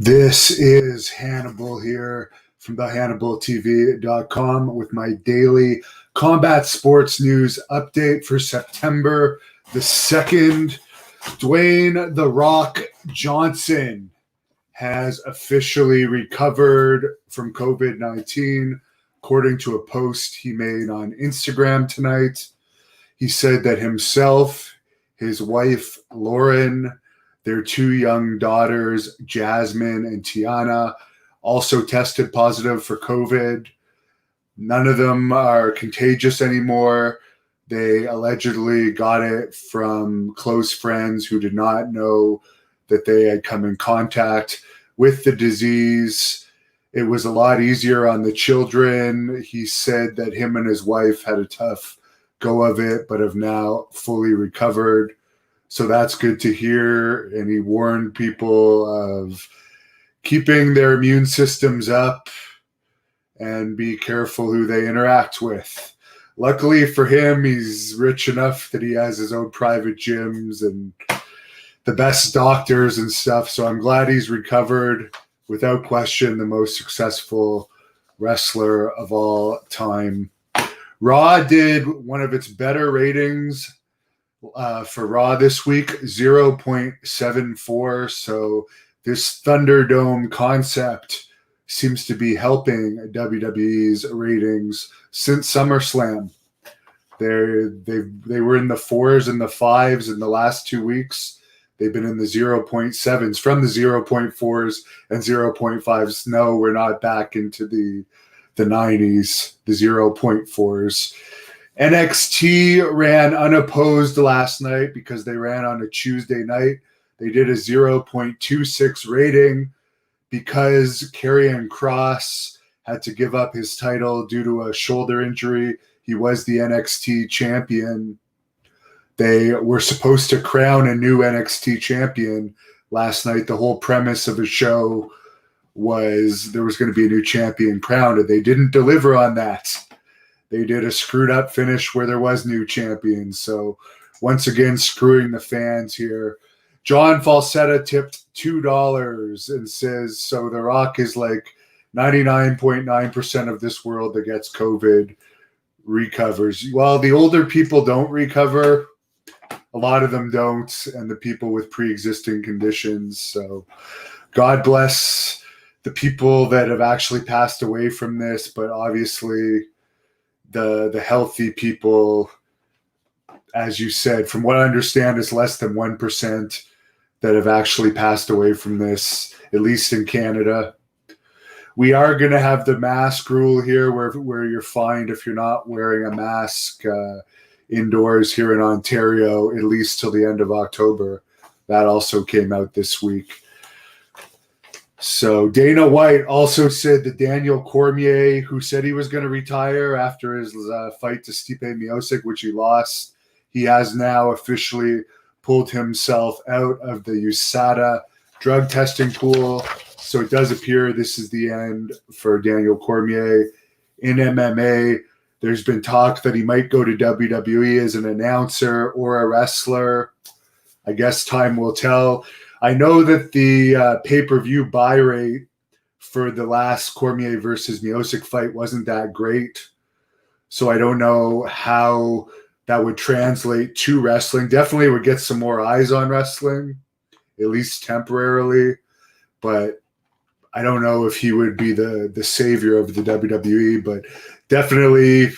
This is Hannibal here from the HannibalTV.com with my daily combat sports news update for September the 2nd. Dwayne "The Rock" Johnson has officially recovered from COVID-19, according to a post he made on Instagram tonight. He said that himself, his wife, Lauren, their two young daughters, Jasmine and Tiana, also tested positive for COVID. None of them are contagious anymore. They allegedly got it from close friends who did not know that they had come in contact with the disease. It was a lot easier on the children. He said that him and his wife had a tough go of it, but have now fully recovered. So that's good to hear. And he warned people of keeping their immune systems up and be careful who they interact with. Luckily for him, he's rich enough that he has his own private gyms and the best doctors and stuff. So I'm glad he's recovered. Without question, the most successful wrestler of all time. Raw did one of its better ratings for Raw this week, 0.74. So this Thunderdome concept seems to be helping WWE's ratings since SummerSlam. They were in the 4s and the 5s in the last 2 weeks. They've been in the 0.7s from the 0.4s and 0.5s. No, we're not back into the 90s, the 0.4s. NXT ran unopposed last night because they ran on a Tuesday night. They did a 0.26 rating because Karrion Kross had to give up his title due to a shoulder injury. He was the NXT champion. They were supposed to crown a new NXT champion last night. The whole premise of the show was there was going to be a new champion crowned, and they didn't deliver on that. They did a screwed up finish where there was new champions. So once again, screwing the fans here. John Falsetta tipped $2 and says, so The Rock is like 99.9% of this world that gets COVID recovers. Well, the older people don't recover. A lot of them don't, and the people with pre-existing conditions. So God bless the people that have actually passed away from this, but obviously the healthy people, as you said, from what I understand, is less than 1% that have actually passed away from this, at least in Canada. We are going to have the mask rule here where you're fined if you're not wearing a mask indoors here in Ontario, at least till the end of October. That also came out this week. So Dana White also said that Daniel Cormier, who said he was going to retire after his fight to Stipe Miocic, which he lost, he has now officially pulled himself out of the USADA drug testing pool. So it does appear this is the end for Daniel Cormier. In MMA, there's been talk that he might go to WWE as an announcer or a wrestler. I guess time will tell. I know that the pay-per-view buy rate for the last Cormier versus Miocic fight wasn't that great. So I don't know how that would translate to wrestling. Definitely would get some more eyes on wrestling, at least temporarily. But I don't know if he would be the savior of the WWE. But definitely,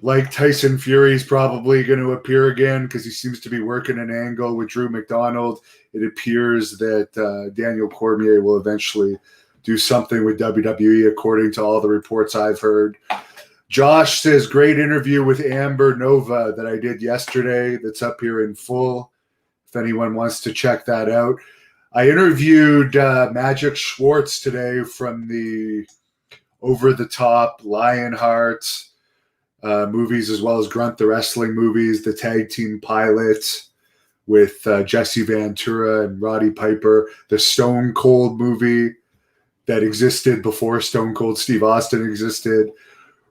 like Tyson Fury's probably going to appear again because he seems to be working an angle with Drew McDonald. It appears that Daniel Cormier will eventually do something with WWE, according to all the reports I've heard. Josh says, great interview with Amber Nova that I did yesterday that's up here in full, if anyone wants to check that out. I interviewed Magic Schwartz today from the over-the-top Lionheart movies, as well as Grunt the Wrestling movies, the Tag Team Pilot with Jesse Ventura and Roddy Piper, the Stone Cold movie that existed before Stone Cold Steve Austin existed.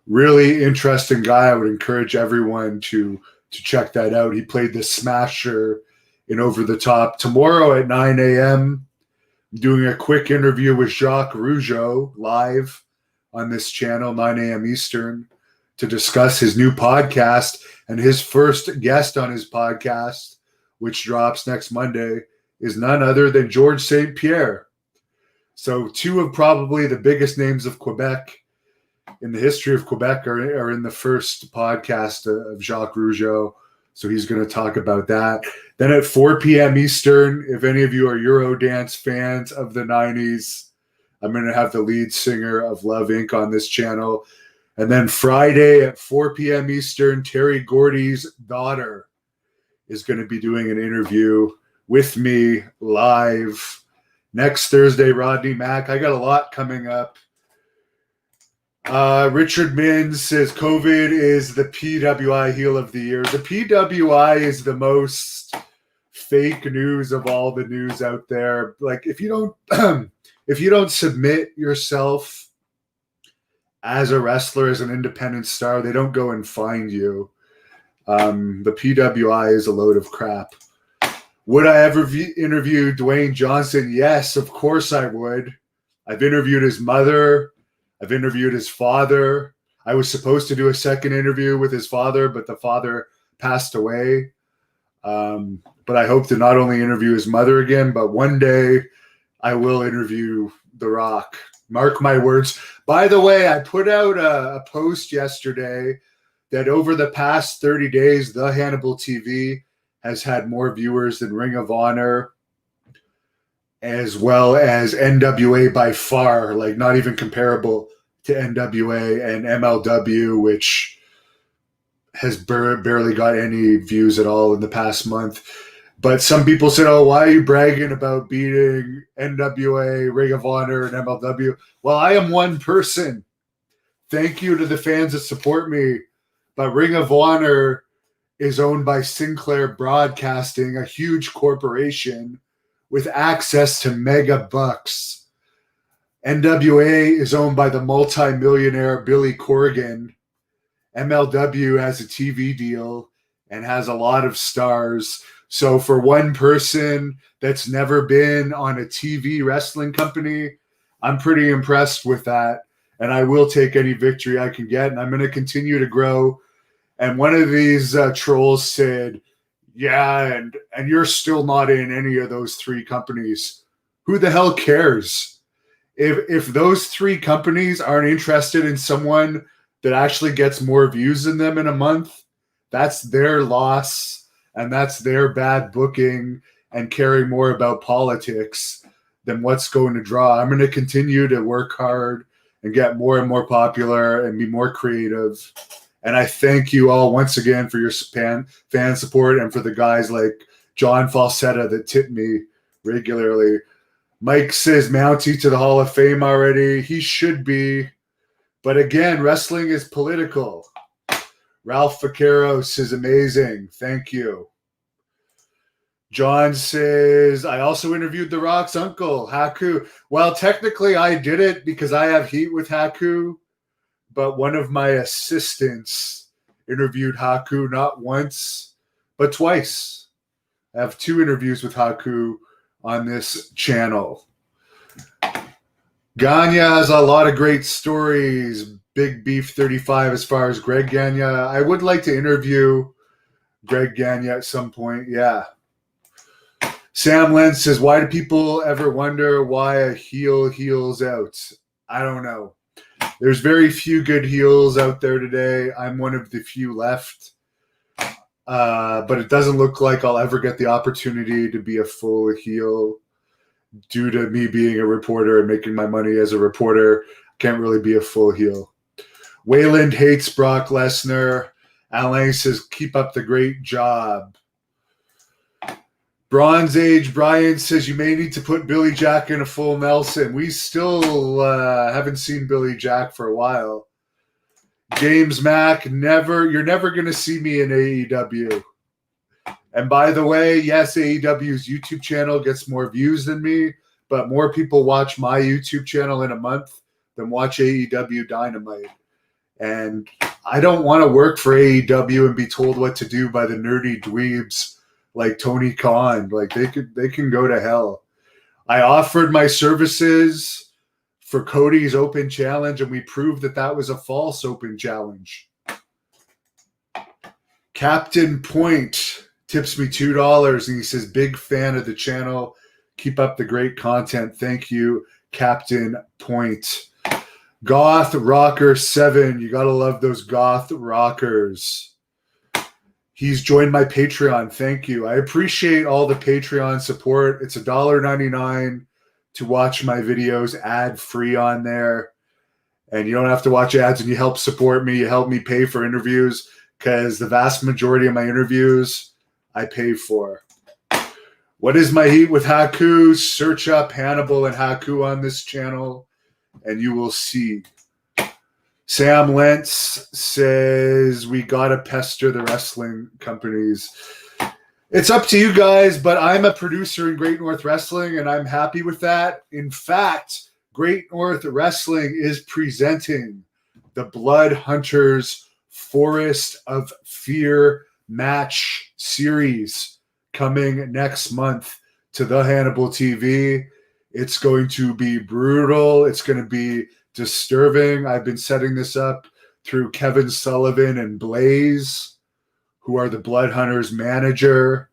Really interesting guy. I would encourage everyone to check that out. He played the Smasher in Over the Top. Tomorrow at 9 a.m., doing a quick interview with Jacques Rougeau live on this channel, 9 a.m. Eastern, to discuss his new podcast. And his first guest on his podcast, which drops next Monday, is none other than George St. Pierre. So two of probably the biggest names of Quebec in the history of Quebec are in the first podcast of Jacques Rougeau. So he's going to talk about that. Then at 4 p.m. Eastern, if any of you are Eurodance fans of the 90s, I'm going to have the lead singer of Love Inc. on this channel. And then Friday at 4 p.m. Eastern, Terry Gordy's daughter is going to be doing an interview with me live. Next Thursday, Rodney Mack. I got a lot coming up. Richard Mins says COVID is the PWI heel of the year. The PWI is the most fake news of all the news out there. Like if you don't submit yourself as a wrestler, as an independent star, they don't go and find you. The PWI is a load of crap. Would I ever interview Dwayne Johnson? Yes, of course I would. I've interviewed his mother. I've interviewed his father. I was supposed to do a second interview with his father, but the father passed away. But I hope to not only interview his mother again, but one day I will interview The Rock. Mark my words. By the way, I put out a post yesterday that over the past 30 days, the Hannibal TV has had more viewers than Ring of Honor, as well as NWA by far, like not even comparable to NWA and MLW, which has barely got any views at all in the past month. But some people said, oh, why are you bragging about beating NWA, Ring of Honor, and MLW? Well, I am one person. Thank you to the fans that support me. But Ring of Honor is owned by Sinclair Broadcasting, a huge corporation with access to mega bucks. NWA is owned by the multi-millionaire Billy Corgan. MLW has a TV deal and has a lot of stars. So for one person that's never been on a TV wrestling company, I'm pretty impressed with that. And I will take any victory I can get. And I'm going to continue to grow. And one of these trolls said, yeah, and you're still not in any of those three companies. Who the hell cares? If those three companies aren't interested in someone that actually gets more views than them in a month, that's their loss. And that's their bad booking and caring more about politics than what's going to draw. I'm going to continue to work hard and get more and more popular and be more creative. And I thank you all once again for your fan support and for the guys like John Falsetta that tip me regularly. Mike says Mountie to the Hall of Fame already. He should be. But again, wrestling is political. Ralph Vaqueros is amazing. Thank you. John says, I also interviewed The Rock's uncle, Haku. Well, technically I did it because I have heat with Haku, but one of my assistants interviewed Haku not once, but twice. I have 2 interviews with Haku on this channel. Gagne has a lot of great stories. Big Beef 35 as far as Greg Gagne. I would like to interview Greg Gagne at some point. Yeah. Sam Len says, why do people ever wonder why a heel heels out? I don't know. There's very few good heels out there today. I'm one of the few left. But it doesn't look like I'll ever get the opportunity to be a full heel due to me being a reporter and making my money as a reporter. Can't really be a full heel. Wayland hates Brock Lesnar. Alain says, keep up the great job. Bronze Age Brian says, you may need to put Billy Jack in a full Nelson. We still haven't seen Billy Jack for a while. James Mack, you're never going to see me in AEW. And by the way, yes, AEW's YouTube channel gets more views than me, but more people watch my YouTube channel in a month than watch AEW Dynamite. And I don't want to work for AEW and be told what to do by the nerdy dweebs like Tony Khan. Like they can go to hell. I offered my services for Cody's open challenge, and we proved that that was a false open challenge. Captain Point tips me $2, and he says, big fan of the channel. Keep up the great content. Thank you, Captain Point. Goth Rocker 7. You got to love those Goth Rockers. He's joined my Patreon. Thank you. I appreciate all the Patreon support. It's $1.99 to watch my videos ad-free on there. And you don't have to watch ads, and you help support me. You help me pay for interviews, because the vast majority of my interviews I pay for. What is my heat with Haku? Search up Hannibal and Haku on this channel, and you will see. Sam Lentz says, we got to pester the wrestling companies. It's up to you guys, but I'm a producer in Great North Wrestling, and I'm happy with that. In fact, Great North Wrestling is presenting the Blood Hunters Forest of Fear match series coming next month to the Hannibal TV. It's going to be brutal. It's going to be disturbing. I've been setting this up through Kevin Sullivan and Blaze, who are the Blood Hunters manager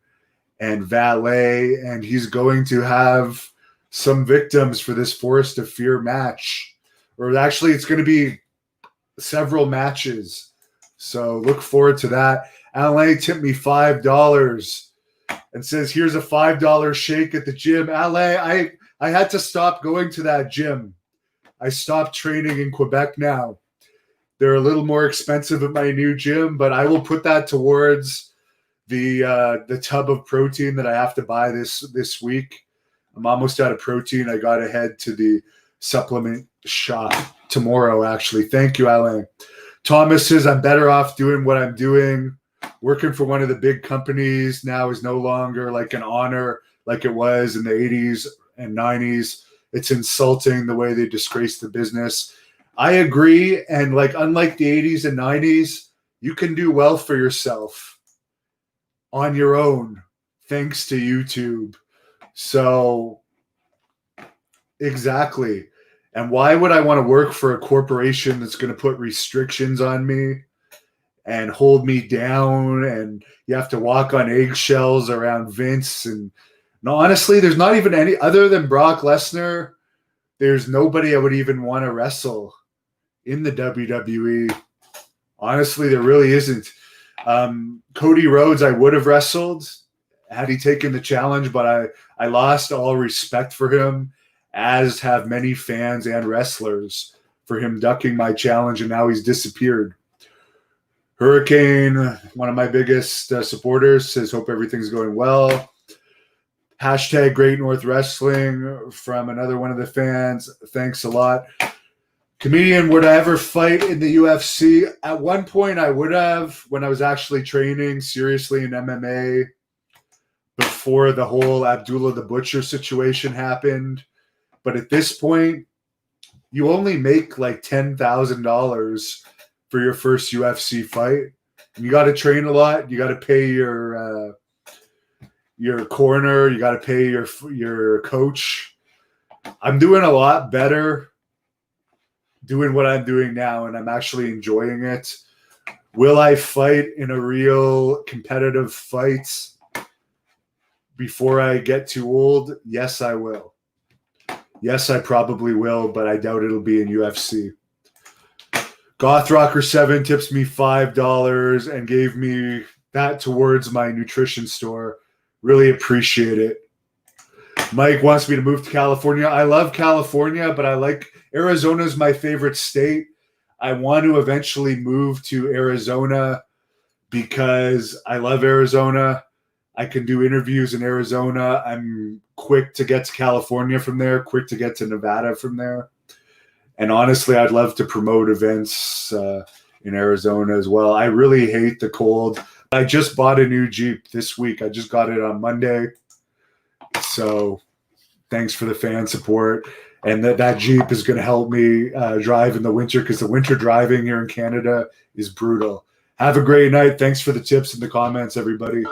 and valet, and he's going to have some victims for this Forest of Fear match. Or actually, it's going to be several matches. So look forward to that. Alain tipped me $5 and says, here's a $5 shake at the gym. Alain, I had to stop going to that gym. I stopped training in Quebec now. They're a little more expensive at my new gym, but I will put that towards the tub of protein that I have to buy this week. I'm almost out of protein. I got to head to the supplement shop tomorrow, actually. Thank you, Alain. Thomas says, I'm better off doing what I'm doing. Working for one of the big companies now is no longer like an honor like it was in the 80s and 90s. It's insulting the way they disgrace the business. I agree. And like, unlike the 80s and 90s, you can do well for yourself on your own, thanks to YouTube. So, exactly. And why would I want to work for a corporation that's going to put restrictions on me and hold me down, and you have to walk on eggshells around Vince? And no, honestly, there's not even any other than Brock Lesnar. There's nobody I would even want to wrestle in the WWE. Honestly, there really isn't. Cody Rhodes, I would have wrestled had he taken the challenge, but I lost all respect for him, as have many fans and wrestlers, for him ducking my challenge, and now he's disappeared. Hurricane, one of my biggest supporters, says, hope everything's going well. Hashtag Great North Wrestling from another one of the fans. Thanks a lot. Comedian, would I ever fight in the UFC? At one point I would have, when I was actually training seriously in MMA before the whole Abdullah the Butcher situation happened. But at this point, you only make like $10,000 for your first UFC fight. And you got to train a lot. You got to pay your corner. You got to pay your coach. I'm doing a lot better doing what I'm doing now, and I'm actually enjoying it. Will I fight in a real competitive fight before I get too old? Yes, I will. Yes, I probably will, but I doubt it'll be in UFC. Gothrocker7 tips me $5 and gave me that towards my nutrition store. Really appreciate it. Mike wants me to move to California. I love California, but I like Arizona's my favorite state. I want to eventually move to Arizona because I love Arizona. I can do interviews in Arizona. I'm quick to get to California from there, quick to get to Nevada from there. And honestly, I'd love to promote events in Arizona as well. I really hate the cold. I just bought a new Jeep this week. I just got it on Monday. So thanks for the fan support. And that Jeep is going to help me drive in the winter, because the winter driving here in Canada is brutal. Have a great night. Thanks for the tips and the comments, everybody.